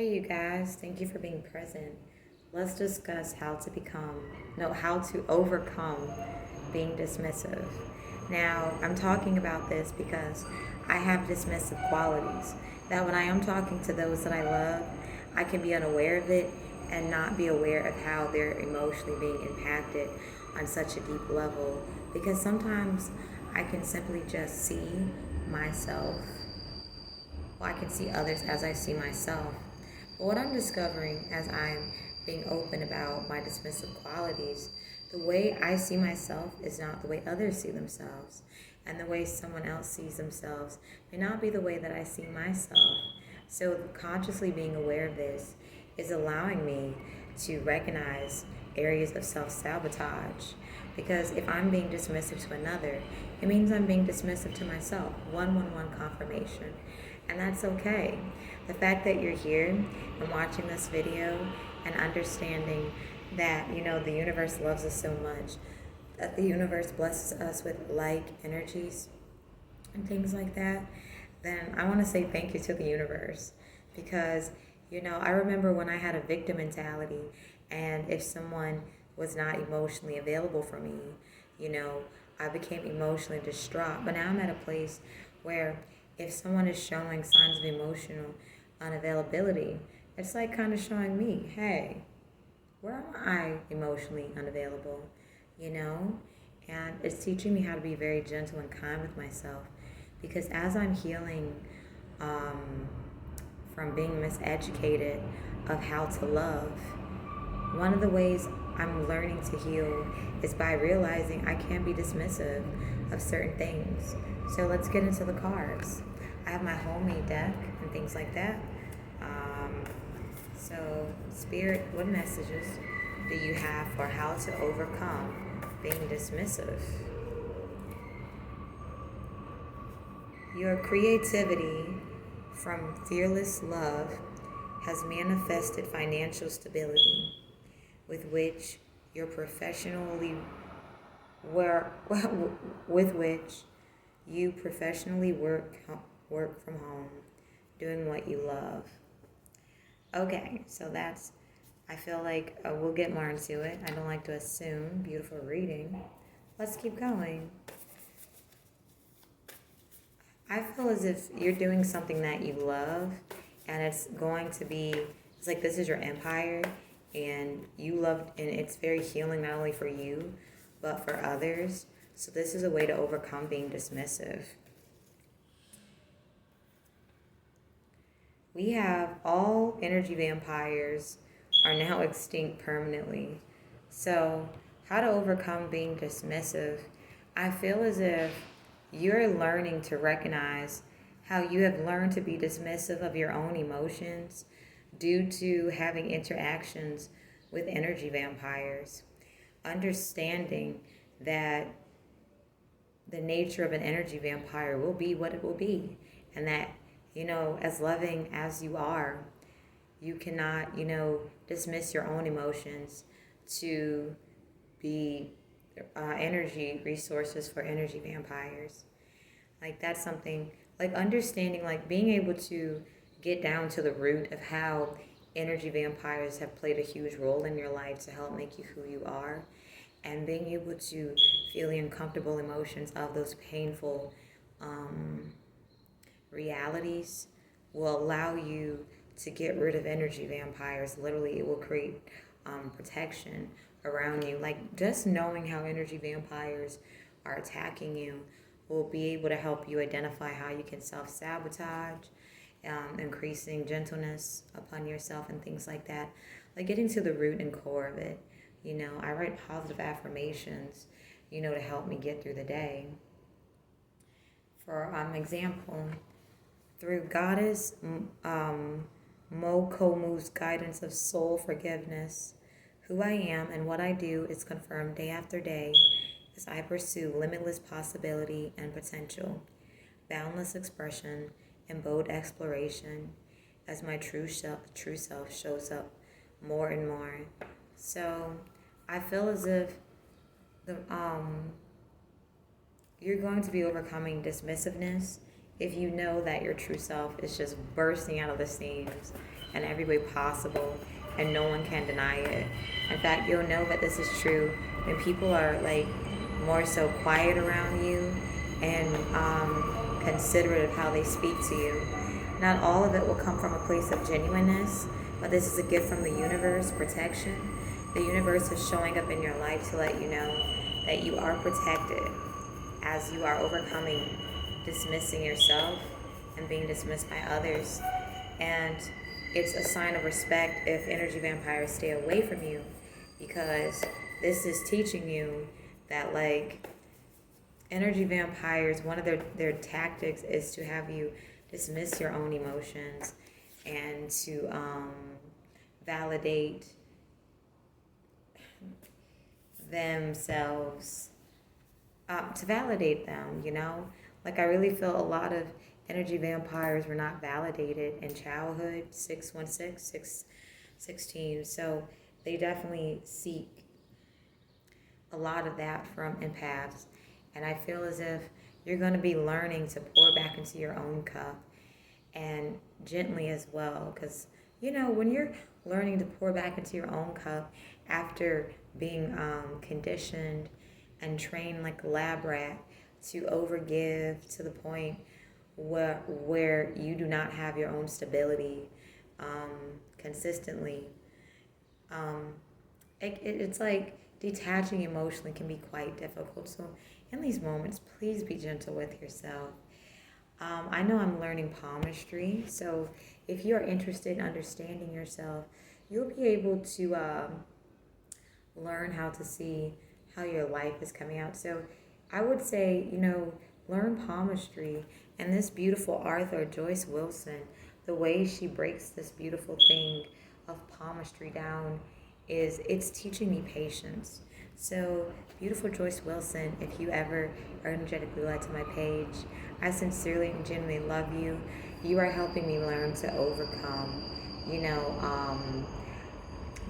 Hey, you guys, thank you for being present. Let's discuss how to overcome being dismissive. Now, I'm talking about this because I have dismissive qualities. That when I am talking to those that I love, I can be unaware of it and not be aware of how they're emotionally being impacted on such a deep level. Because sometimes I can simply just see myself, I can see others as I see myself. But what I'm discovering as I'm being open about my dismissive qualities, the way I see myself is not the way others see themselves. And the way someone else sees themselves may not be the way that I see myself. So consciously being aware of this is allowing me to recognize areas of self-sabotage. Because if I'm being dismissive to another, it means I'm being dismissive to myself. 111 confirmation. And that's okay. The fact that you're here and watching this video and understanding that, the universe loves us so much, that the universe blesses us with like energies and things like that, then I want to say thank you to the universe. Because, I remember when I had a victim mentality, and if someone was not emotionally available for me, you know, I became emotionally distraught. But now I'm at a place where if someone is showing signs of emotional unavailability, it's like kind of showing me, hey, where am I emotionally unavailable? You know? And it's teaching me how to be very gentle and kind with myself. Because as I'm healing from being miseducated of how to love, one of the ways I'm learning to heal is by realizing I can't be dismissive of certain things. So let's get into the cards. I have my homemade deck and things like that. So, Spirit, what messages do you have for how to overcome being dismissive? Your creativity from fearless love has manifested financial stability with which you're professionally with which you professionally work from home, doing what you love. Okay, so I feel like we'll get more into it. I don't like to assume. Beautiful reading. Let's keep going. I feel as if you're doing something that you love, and it's like this is your empire, and you love, and it's very healing not only for you, but for others. So this is a way to overcome being dismissive. We have all energy vampires are now extinct permanently. So how to overcome being dismissive? I feel as if you're learning to recognize how you have learned to be dismissive of your own emotions due to having interactions with energy vampires. Understanding that the nature of an energy vampire will be what it will be, and that, as loving as you are, you cannot, dismiss your own emotions to be energy resources for energy vampires. Like, that's something, like understanding, like being able to get down to the root of how energy vampires have played a huge role in your life to help make you who you are, and being able to feel the uncomfortable emotions of those painful realities will allow you to get rid of energy vampires. Literally, it will create protection around you. Like, just knowing how energy vampires are attacking you will be able to help you identify how you can self-sabotage, increasing gentleness upon yourself and things like that. Like getting to the root and core of it. I write positive affirmations, to help me get through the day. For example, through Goddess Mokomu's guidance of soul forgiveness, who I am and what I do is confirmed day after day as I pursue limitless possibility and potential, boundless expression, and bold exploration as my true self shows up more and more. So I feel as if you're going to be overcoming dismissiveness if you know that your true self is just bursting out of the seams in every way possible and no one can deny it. In fact, you'll know that this is true when people are like more so quiet around you and considerate of how they speak to you. Not all of it will come from a place of genuineness, but this is a gift from the universe, protection. The universe is showing up in your life to let you know that you are protected as you are overcoming dismissing yourself and being dismissed by others. And it's a sign of respect if energy vampires stay away from you, because this is teaching you that like energy vampires, one of their tactics is to have you dismiss your own emotions and to validate themselves, to validate them, you know? Like, I really feel a lot of energy vampires were not validated in childhood, 616, 616. So they definitely seek a lot of that from empaths. And I feel as if you're going to be learning to pour back into your own cup, and gently as well. Because, you know, when you're learning to pour back into your own cup after being conditioned and trained like a lab rat to overgive to the point where you do not have your own stability consistently, it's like detaching emotionally can be quite difficult. So in these moments, please be gentle with yourself. I know I'm learning palmistry, so if you're interested in understanding yourself, you'll be able to learn how to see how your life is coming out. So I would say, you know, learn palmistry. And this beautiful author, Joyce Wilson, the way she breaks this beautiful thing of palmistry down is it's teaching me patience. So, beautiful Joyce Wilson, if you ever are energetically led to my page, I sincerely and genuinely love you. You are helping me learn to overcome, you know,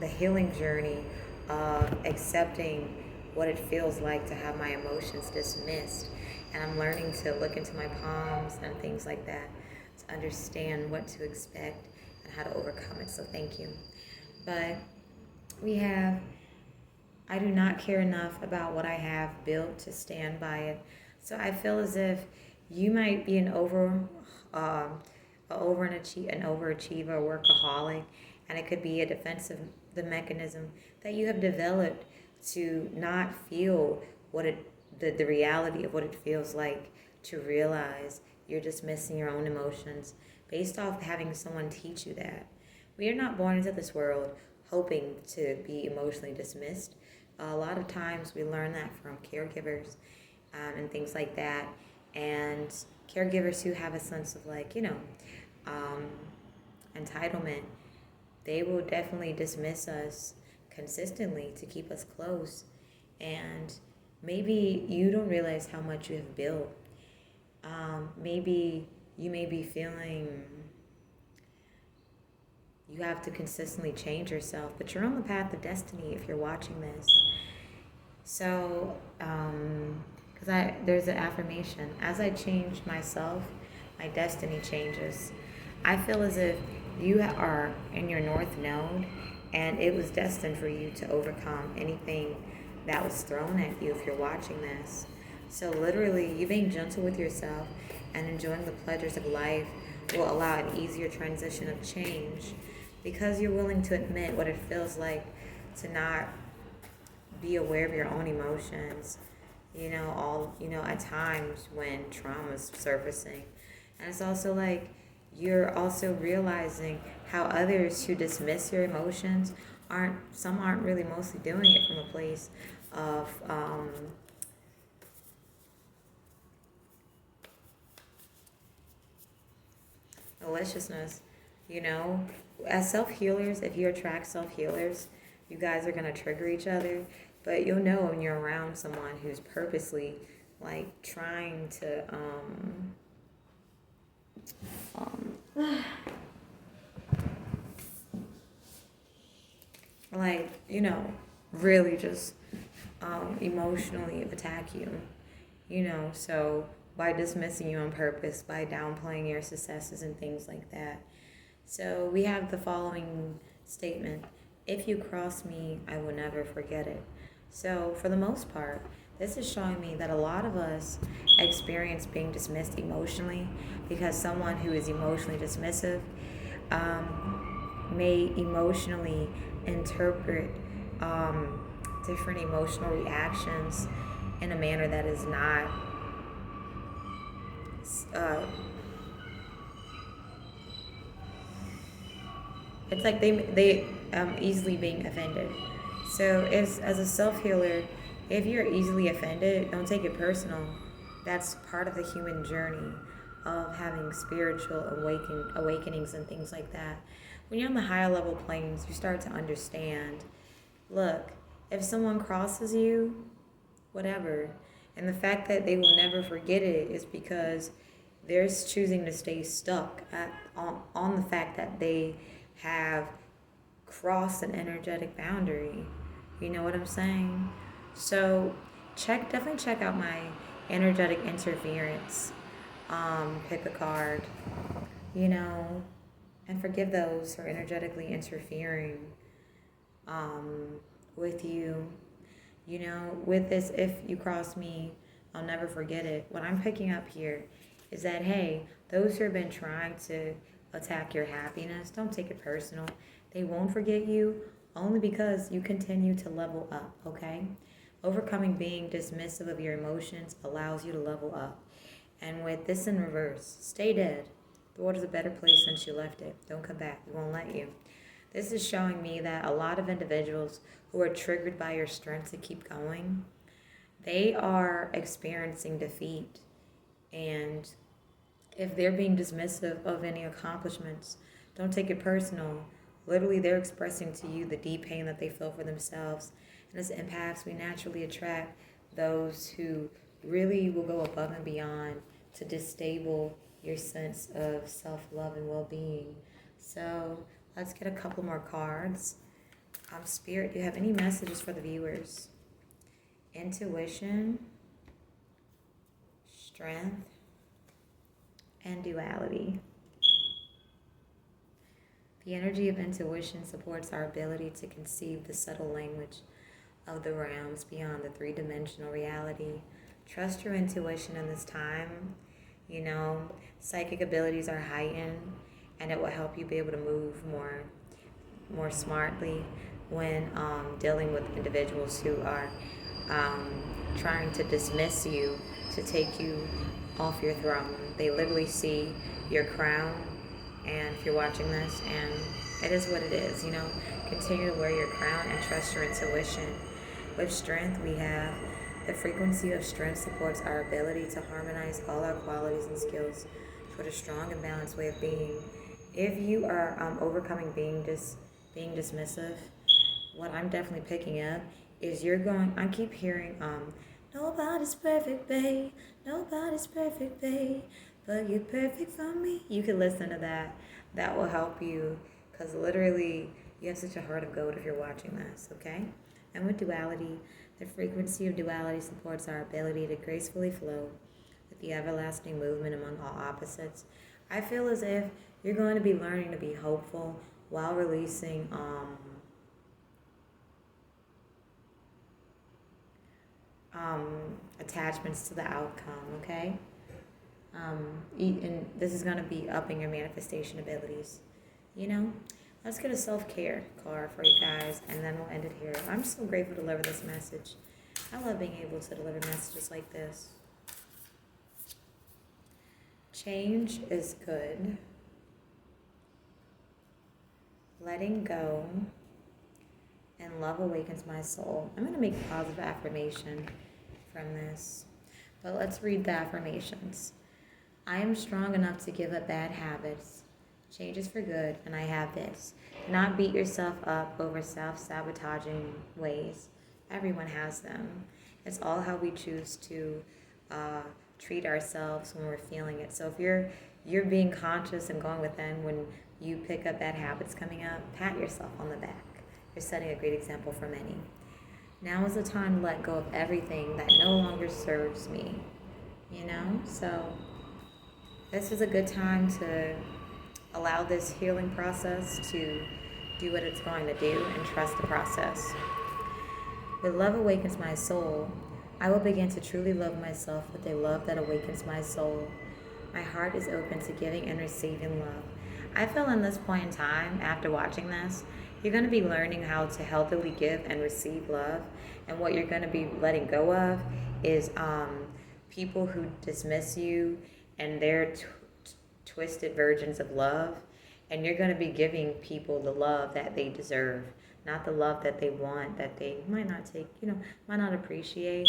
the healing journey of accepting what it feels like to have my emotions dismissed. And I'm learning to look into my palms and things like that to understand what to expect and how to overcome it. So thank you. But we have, I do not care enough about what I have built to stand by it. So I feel as if you might be an overachiever, workaholic, and it could be a defensive the mechanism that you have developed to not feel the reality of what it feels like to realize you're dismissing your own emotions based off having someone teach you that. We are not born into this world hoping to be emotionally dismissed. A lot of times we learn that from caregivers and things like that. And caregivers who have a sense of like, you know, entitlement, they will definitely dismiss us consistently to keep us close. And maybe you don't realize how much you have built. Maybe you may be feeling you have to consistently change yourself, but you're on the path of destiny if you're watching this. So, because there's an affirmation, as I change myself, my destiny changes. I feel as if you are in your north node, and it was destined for you to overcome anything that was thrown at you if you're watching this. So literally, you being gentle with yourself and enjoying the pleasures of life will allow an easier transition of change, because you're willing to admit what it feels like to not be aware of your own emotions, at times when trauma's surfacing. And it's also like you're also realizing how others who dismiss your emotions aren't really mostly doing it from a place of maliciousness. As self-healers, if you attract self-healers, you guys are going to trigger each other, but you'll know when you're around someone who's purposely like trying to really just emotionally attack you, so by dismissing you on purpose, by downplaying your successes and things like that. So we have the following statement: if you cross me, I will never forget it. So for the most part, this is showing me that a lot of us experience being dismissed emotionally because someone who is emotionally dismissive may emotionally interpret different emotional reactions in a manner that is not it's like they easily being offended. So as a self-healer, if you're easily offended, don't take it personal. That's part of the human journey of having spiritual awakenings and things like that. When you're on the higher level planes, you start to understand, look, if someone crosses you, whatever, and the fact that they will never forget it is because they're choosing to stay stuck on the fact that they have crossed an energetic boundary. You know what I'm saying? So definitely check out my energetic interference. Pick a card, and forgive those who are energetically interfering with you. With this, if you cross me, I'll never forget it. What I'm picking up here is that, hey, those who have been trying to attack your happiness, don't take it personal. They won't forget you only because you continue to level up, okay? Overcoming being dismissive of your emotions allows you to level up. And with this in reverse, stay dead. The world is a better place since you left it. Don't come back. We won't let you. This is showing me that a lot of individuals who are triggered by your strength to keep going, they are experiencing defeat. And if they're being dismissive of any accomplishments, don't take it personal. Literally, they're expressing to you the deep pain that they feel for themselves. And as empaths, we naturally attract those who really will go above and beyond to disable your sense of self-love and well-being. So let's get a couple more cards. Spirit, do you have any messages for the viewers? Intuition, strength, and duality. The energy of intuition supports our ability to conceive the subtle language of the realms beyond the three-dimensional reality. Trust your intuition in this time. Psychic abilities are heightened, and it will help you be able to move more smartly when dealing with individuals who are trying to dismiss you, to take you off your throne. They literally see your crown, and if you're watching this, and it is what it is, continue to wear your crown and trust your intuition. With strength, we have the frequency of strength supports our ability to harmonize all our qualities and skills toward a strong and balanced way of being. If you are overcoming being dismissive, what I'm definitely picking up is I keep hearing, nobody's perfect, babe, nobody's perfect, babe, but you're perfect for me. You can listen to that. That will help you, because literally you have such a heart of gold if you're watching this, okay? And with duality, the frequency of duality supports our ability to gracefully flow with the everlasting movement among all opposites. I feel as if you're going to be learning to be hopeful while releasing attachments to the outcome, okay? And this is going to be upping your manifestation abilities. Let's get a self-care card for you guys, and then we'll end it here. I'm so grateful to deliver this message. I love being able to deliver messages like this. Change is good. Letting go and love awakens my soul. I'm going to make a positive affirmation from this, but let's read the affirmations. I am strong enough to give up bad habits. Change is for good, and I have this. Do not beat yourself up over self-sabotaging ways. Everyone has them. It's all how we choose to treat ourselves when we're feeling it. So if you're being conscious and going within when you pick up bad habits coming up, pat yourself on the back. You're setting a great example for many. Now is the time to let go of everything that no longer serves me. you know? So this is a good time to allow this healing process to do what it's going to do and trust the process. With love awakens my soul, I will begin to truly love myself with a love that awakens my soul. My heart is open to giving and receiving love. I feel in this point in time, after watching this, you're going to be learning how to healthily give and receive love. And what you're going to be letting go of is people who dismiss you and their twisted versions of love. And you're going to be giving people the love that they deserve, not the love that they want, that they might not take, might not appreciate,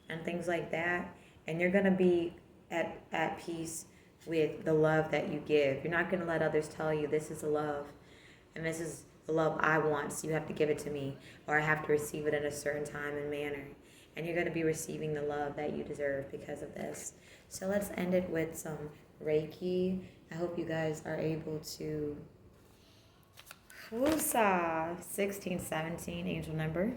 and things like that. And you're going to be at peace with the love that you give. You're not going to let others tell you this is the love and this is the love I want, so you have to give it to me, or I have to receive it in a certain time and manner. And you're going to be receiving the love that you deserve because of this. So let's end it with some Reiki. I hope you guys are able to Wusa 1617 angel number